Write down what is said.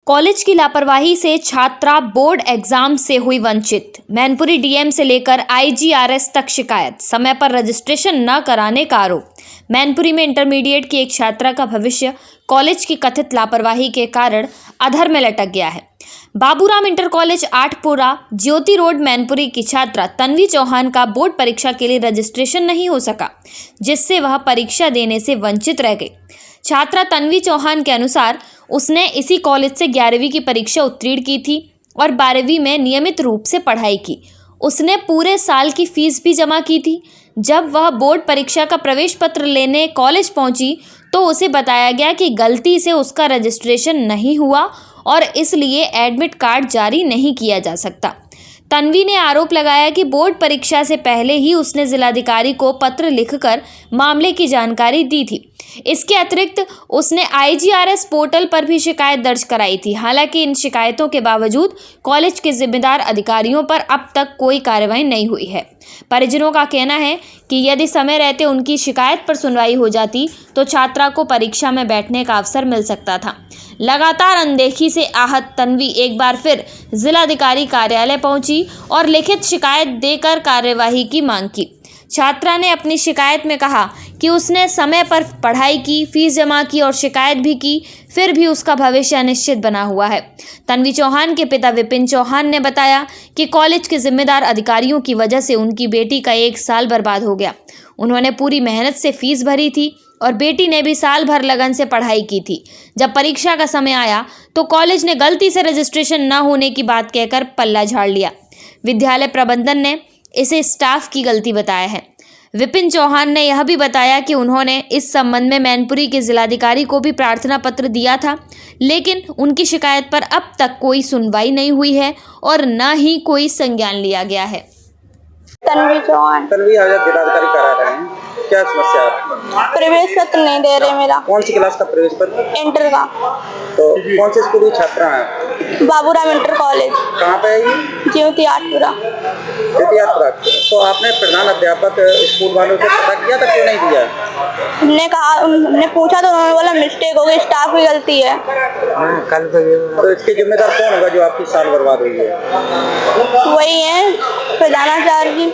College की लापरवाही से छात्रा बोर्ड एग्जाम से हुई वंचित। मैनपुरी डीएम से लेकर आईजीआरएस तक शिकायत। समय पर रजिस्ट्रेशन न कराने का आरोप। मैनपुरी में इंटरमीडिएट की एक छात्रा का भविष्य कॉलेज की कथित लापरवाही के कारण अधर में लटक गया है। बाबूराम इंटर कॉलेज आठपुरा ज्योति रोड मैनपुरी की छात्रा तन्वी चौहान का बोर्ड परीक्षा के लिए रजिस्ट्रेशन नहीं हो सका, जिससे वह परीक्षा देने से वंचित रह गई। छात्रा तन्वी चौहान के अनुसार उसने इसी कॉलेज से 11वीं की परीक्षा उत्तीर्ण की थी और 12वीं में नियमित रूप से पढ़ाई की। उसने पूरे साल की फीस भी जमा की थी। जब वह बोर्ड परीक्षा का प्रवेश पत्र लेने कॉलेज पहुंची तो उसे बताया गया कि गलती से उसका रजिस्ट्रेशन नहीं हुआ और इसलिए एडमिट कार्ड जारी नहीं किया जा सकता। तन्वी ने आरोप लगाया कि बोर्ड परीक्षा से पहले ही उसने जिलाधिकारी को पत्र लिखकर मामले की जानकारी दी थी। इसके अतिरिक्त उसने आईजीआरएस पोर्टल पर भी शिकायत दर्ज कराई थी। हालांकि इन शिकायतों के बावजूद कॉलेज के जिम्मेदार अधिकारियों पर अब तक कोई कार्रवाई नहीं हुई है। परिजनों का कहना है कि यदि समय रहते उनकी शिकायत पर सुनवाई हो जाती तो छात्रा को परीक्षा में बैठने का अवसर मिल सकता था। लगातार अनदेखी से आहत तन्वी एक बार फिर जिलाधिकारी कार्यालय पहुंची और लिखित शिकायत देकर कार्यवाही की मांग की। छात्रा ने अपनी शिकायत में कहा कि उसने समय पर पढ़ाई की, फीस जमा की और शिकायत भी की, फिर भी उसका भविष्य अनिश्चित बना हुआ है। तन्वी चौहान के पिता विपिन चौहान ने बताया कि कॉलेज के जिम्मेदार अधिकारियों की वजह से उनकी बेटी का 1 साल बर्बाद हो गया। उन्होंने पूरी मेहनत से फीस भरी थी और बेटी ने भी साल भर लगन से पढ़ाई की थी। जब परीक्षा का समय आया तो कॉलेज ने गलती से रजिस्ट्रेशन न होने की बात कहकर पल्ला झाड़ लिया। विद्यालय प्रबंधन ने इसे स्टाफ की गलती बताया है। विपिन चौहान ने यह भी बताया कि उन्होंने इस संबंध में मैनपुरी के जिलाधिकारी को भी प्रार्थना पत्र दिया था, लेकिन उनकी शिकायत पर अब तक कोई सुनवाई नहीं हुई है और न ही कोई संज्ञान लिया गया है। तन्वी चौहान। तन्वी आज जिलाधिकारी करा रहे हैं, क्या समस्या है? प्रवेश पत्र नहीं दे रहे मेरा। कौन सी क्लास का प्रवेश पत्र? इंटर का। तो कौन से स्कूल की छात्रा है? Baburam inter college. कहाँ पे है ये? ज्योति आठपुरा। ज्योति आठपुरा। तो आपने प्रधान अध्यापक स्कूल वालों से पता किया था, क्यों नहीं दिया? हमने पूछा तो उन्होंने बोला मिस्टेक हो गई, स्टाफ की गलती है। तो इसके जिम्मेदार कौन होगा जो आपकी साल बर्बाद हुई है? वही है प्रधानाचार्य जी।